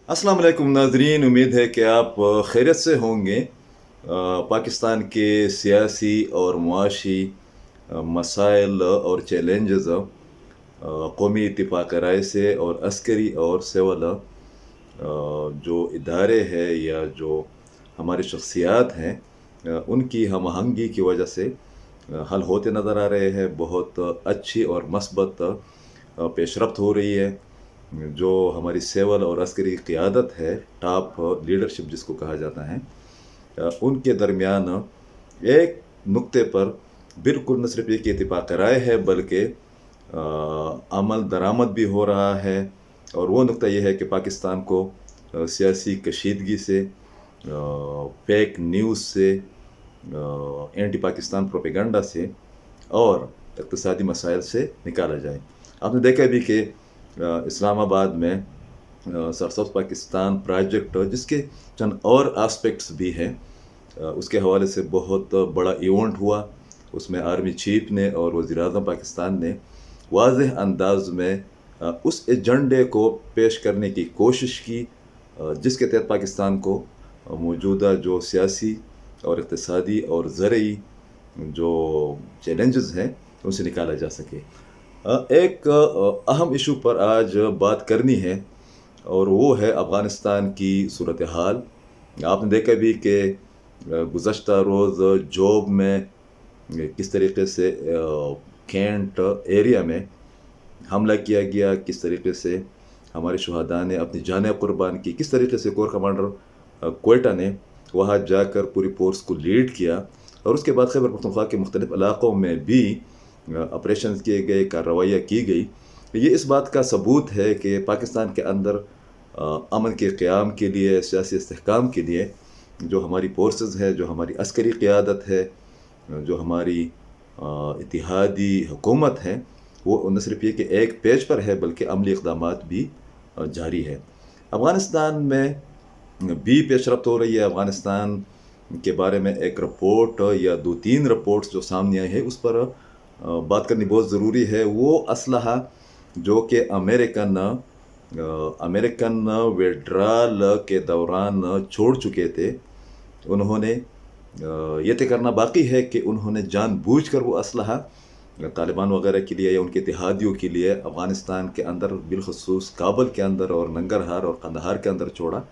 अस्सलाम वालेकुम नाजरीन, उम्मीद है कि आप खैरियत से होंगे। पाकिस्तान के सियासी और मुआशी मसाइल और चैलेंजेस कौमी इत्तेफाक राय से और अस्करी और सिविल जो इदारे हैं या जो हमारे शख्सियात हैं उनकी हम आहंगी की वजह से हल होते नज़र आ रहे हैं। बहुत अच्छी और मस्बत पेशरफ्त हो रही है। जो हमारी सिविल और अस्करी क़ियादत है, टॉप लीडरशिप जिसको कहा जाता है, उनके दरमियान एक नुक्ते पर बिल्कुल न सिर्फ एक इत्तेफाक राय है बल्कि अमल दरामद भी हो रहा है। और वो नुक्ता ये है कि पाकिस्तान को सियासी कशीदगी से, फेक न्यूज़ से, एंटी पाकिस्तान प्रोपेगंडा से और इक़्तिसादी मसाइल से निकाला जाए। आपने देखा भी कि इस्लामाबाद में सरसब्ज़ पाकिस्तान प्रोजेक्ट जिसके चंद और एस्पेक्ट्स भी हैं, उसके हवाले से बहुत बड़ा इवेंट हुआ। उसमें आर्मी चीफ ने और वज़ीर-ए-आज़म पाकिस्तान ने वाज़ेह अंदाज में उस एजेंडे को पेश करने की कोशिश की जिसके तहत पाकिस्तान को मौजूदा जो सियासी और इक़्तिसादी और ज़रई जो चैलेंजेस हैं उनसे निकाला जा सके। एक अहम इशू पर आज बात करनी है और वो है अफ़गानिस्तान की सूरत हाल। आपने देखा भी कि गुज़श्ता रोज़ जोब में किस तरीके से कैंट एरिया में हमला किया गया, किस तरीके से हमारे शुहदा ने अपनी जानें कुर्बान की, किस तरीके से कोर कमांडर क्वेटा ने वहाँ जाकर पूरी फोर्स को लीड किया और उसके बाद खैबर पख्तूनख्वा के मुख्तलिफ़ इलाक़ों में भी ऑपरेशन किए गए, कार्रवाइयाँ की गई। ये इस बात का सबूत है कि पाकिस्तान के अंदर अमन के क़याम के लिए, सियासी इस्तेहकाम के लिए जो हमारी फोर्सेस है, जो हमारी अस्करी क़ियादत है, जो हमारी इत्तेहादी हुकूमत है, वो न सिर्फ ये कि एक पेज पर है बल्कि अमली इक़दामात भी जारी है। अफ़गानिस्तान में भी पेशरफ्त हो रही है। अफ़गानिस्तान के बारे में एक रिपोर्ट या 2-3 रिपोर्ट्स जो सामने आई है उस पर बात करनी बहुत ज़रूरी है। वो असलहा जो कि अमेरिकन विड्रॉल के दौरान छोड़ चुके थे, उन्होंने ये तय करना बाकी है कि उन्होंने जानबूझकर वो असलहा तालिबान वगैरह के लिए या उनके इत्तेहादियों के लिए अफ़गानिस्तान के अंदर, बिलखसूस काबुल के अंदर और नंगरहार और कंदहार के अंदर छोड़ा,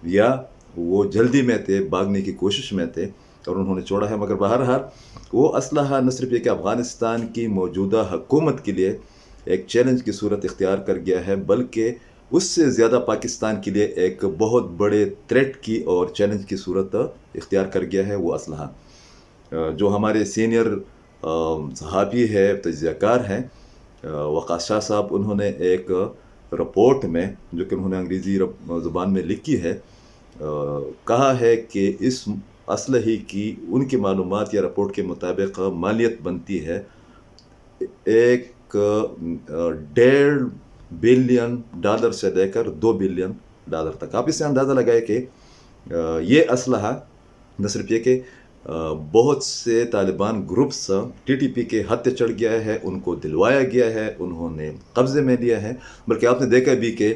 या वो जल्दी में थे, भागने की कोशिश में थे और उन्होंने छोड़ा है। मगर बहरहाल वो असलहा न सिर्फ ये कि अफ़गानिस्तान की मौजूदा हुकूमत के लिए एक चैलेंज की सूरत इख्तियार कर गया है, बल्कि उससे ज़्यादा पाकिस्तान के लिए एक बहुत बड़े थ्रेट की और चैलेंज की सूरत इख्तियार कर गया है। वो असलहा जो हमारे सीनियर सहाफ़ी है, तज्ज़ियाकार हैं, वक़ास शाह साहब, उन्होंने एक रिपोर्ट में जो कि उन्होंने अंग्रेज़ी ज़ुबान में लिखी है, कहा है कि इस असलहे की उनकी मालूमात या रिपोर्ट के मुताबिक मालियत बनती है $1.5 बिलियन से लेकर $2 बिलियन तक। आप इससे अंदाज़ा लगाए कि ये असलहा न सिर्फ ये कि बहुत से तालिबान ग्रुप्स TTP के हद तक चढ़ गया है, उनको दिलवाया गया है, उन्होंने कब्ज़े में लिया है, बल्कि आपने देखा भी कि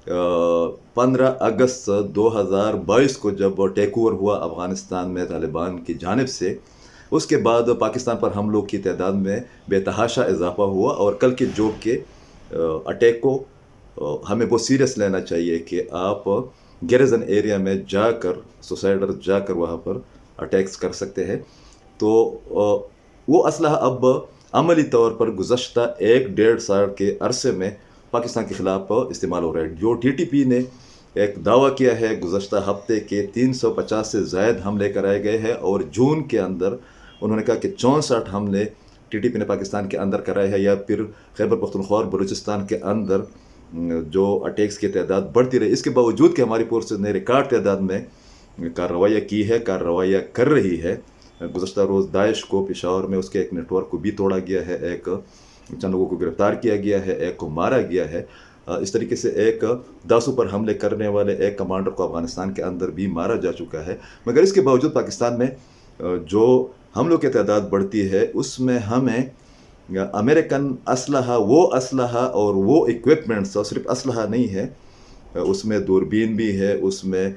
15 अगस्त 2022 को जब टेक ओवर हुआ अफ़गानिस्तान में तालिबान की जानिब से, उसके बाद पाकिस्तान पर हमलों की तादाद में बेतहाशा इजाफ़ा हुआ। और कल के जो के अटैक को हमें बहुत सीरियस लेना चाहिए कि आप गैरिजन एरिया में जाकर, सुसाइडर जाकर वहाँ पर अटैक्स कर सकते हैं। तो वो असलहा अब अमली तौर पर गुज़श्ता 1-1.5 साल के अरसे में पाकिस्तान के ख़िलाफ़ इस्तेमाल हो रहा है। जो TTP ने एक दावा किया है गुज़श्ता हफ्ते के 350 से ज़ायद हमले कराए गए हैं और जून के अंदर उन्होंने कहा कि 64 हमले TTP ने पाकिस्तान के अंदर कराए हैं, या फिर खैबर पख्तूनख्वा और बलूचिस्तान के अंदर जो अटैक्स की तादाद बढ़ती रही। इसके बावजूद कि हमारी फोर्सेस ने रिकॉर्ड तादाद में कार्रवाइयाँ की है, कार्रवाइयाँ कर रही है। गुज़श्ता रोज़ दाइश को पेशावर में उसके एक नेटवर्क को भी तोड़ा गया है, एक चंद लोगों को गिरफ़्तार किया गया है, एक को मारा गया है। इस तरीके से एक दासू पर हमले करने वाले एक कमांडर को अफ़गानिस्तान के अंदर भी मारा जा चुका है। मगर इसके बावजूद पाकिस्तान में जो हमलों की तादाद बढ़ती है, उसमें हमें अमेरिकन असलहा, वो असलहा और वो इक्विपमेंट्स, और सिर्फ असलहा नहीं है, उसमें दूरबीन भी है, उसमें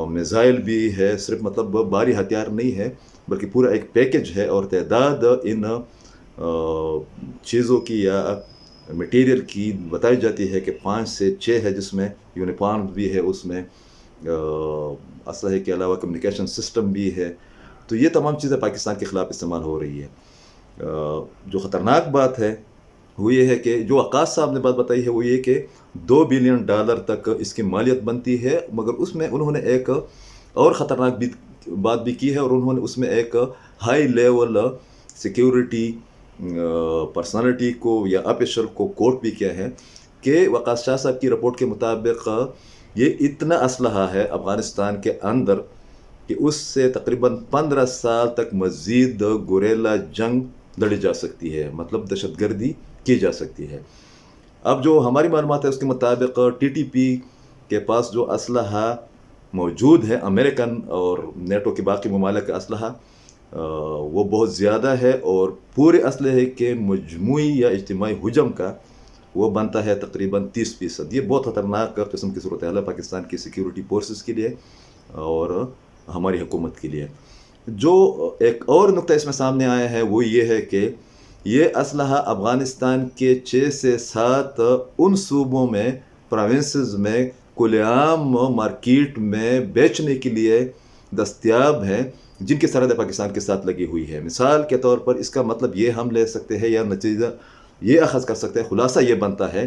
मिसाइल भी है, सिर्फ मतलब भारी हथियार नहीं है बल्कि पूरा एक पैकेज है। और तादाद इन चीज़ों की या मटेरियल की बताई जाती है कि 5 से 6 है, जिसमें यूनिफॉर्म भी है, उसमें असलहे के अलावा कम्युनिकेशन सिस्टम भी है। तो ये तमाम चीज़ें पाकिस्तान के ख़िलाफ़ इस्तेमाल हो रही है। जो ख़तरनाक बात है वो ये है कि जो वक़ास साहब ने बात बताई है वो ये कि $2 बिलियन तक इसकी मालियत बनती है, मगर उसमें उन्होंने एक और ख़तरनाक बात भी की है, और उन्होंने उसमें एक हाई लेवल सिक्योरिटी पर्सनालिटी को या ऑफिसर को कोट भी किया है कि वक़ास शाह साहब की रिपोर्ट के मुताबिक ये इतना असलहा है अफ़गानिस्तान के अंदर कि उससे तकरीबन 15 साल तक मज़ीद गुरेला जंग लड़ी जा सकती है, मतलब दहशतगर्दी की जा सकती है। अब जो हमारी मालूमात है उसके मुताबिक TTP के पास जो असलहा मौजूद है, अमेरिकन और नेटो के बाकी ममालिक का असलहा, वो बहुत ज़्यादा है, और पूरे असलहे के मजमूई या इज्तिमाई हुजम का वो बनता है तकरीबन 30%। ये बहुत ख़तरनाक किस्म की सूरत हाल है पाकिस्तान की सिक्योरिटी फोर्सेस के लिए और हमारी हुकूमत के लिए। जो एक और नुक्ता इसमें सामने आया है वो ये है कि ये असलहा अफ़गानिस्तान के 6 से 7 उन सूबों में, प्रोविंसेस में खुलेआम मार्केट में बेचने के लिए दस्तयाब हैं, जिनकी सरहद पाकिस्तान के साथ लगी हुई है। मिसाल के तौर पर इसका मतलब ये हम ले सकते हैं या नतीजा ये अखज़ कर सकते हैं, खुलासा ये बनता है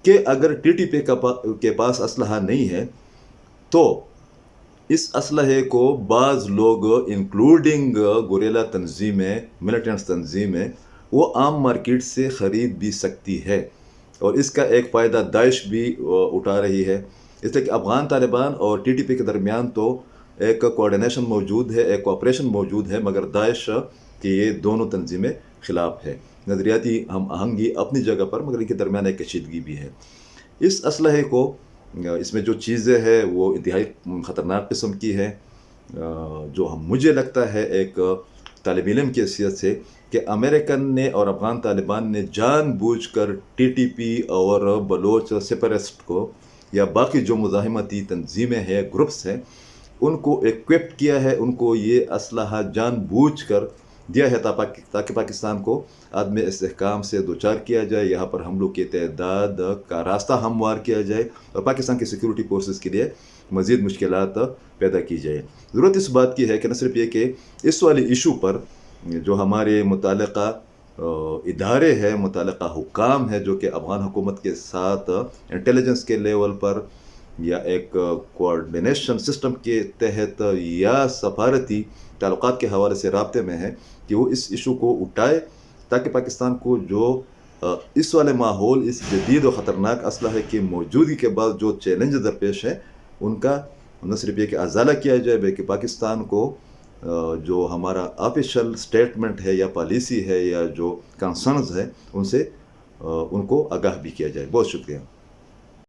कि अगर TTP के पास असलहा नहीं है तो इस असलहे को बाज़ लोग इंक्लूडिंग गुरेला तंजीमें, मिलिटेंट तंजीमें, वो आम मार्केट से ख़रीद भी सकती है, और इसका एक फ़ायदा दाइश भी उठा रही है। इसलिए कि अफ़गान तालिबान और TTP के दरमियान तो एक कोऑर्डिनेशन मौजूद है, एक कोऑपरेशन मौजूद है, मगर दाइश के ये दोनों तंजीमें ख़िलाफ़ है। नज़रियाती हम आहंगी अपनी जगह पर, मगर इनके दरमियान एक कशीदगी भी है। इस असलहे को, इसमें जो चीज़ें हैं वो इंतहाई ख़तरनाक किस्म की है, जो मुझे लगता है एक तालिब इल्म की हैसियत से कि अमेरिकन ने और अफ़गान तालिबान ने जानबूझकर TTP और बलोच सेपरेटिस्ट को या बाकी जो मुज़ाहिमती तंजीमें हैं, ग्रुप्स हैं, उनको इक्विप किया है, उनको ये असलहा जानबूझकर दिया है ताकि पाकिस्तान को आदम इस्तेहकाम से दोचार किया जाए, यहाँ पर हमलों की तादाद का रास्ता हमवार किया जाए, और पाकिस्तान की सिक्योरिटी फोर्सेस के लिए मज़ीद मुश्किलात पैदा की जाए। ज़रूरत इस बात की है कि न सिर्फ ये कि इस वाले इशू पर जो हमारे मुताल्लिक़ा इदारे हैं, मुताल्लिक़ा हुक्काम है, जो कि अफ़गान हुकूमत के साथ इंटेलिजेंस के लेवल पर या एक कोऑर्डिनेशन सिस्टम के तहत या सफारती ताल्लुकात के हवाले से राब्ते में है, कि वो इस इशू को उठाए ताकि पाकिस्तान को जो इस वाले माहौल, इस जदीद और ख़तरनाक असलहे की मौजूदगी के बाद जो चैलेंज दरपेश है, उनका न सिर्फ ये कि अजाला किया जाए, बल्कि पाकिस्तान को जो हमारा ऑफिशियल स्टेटमेंट है या पॉलिसी है या जो कंसर्न्स है उनसे उनको आगाह भी किया जाए। बहुत शुक्रिया।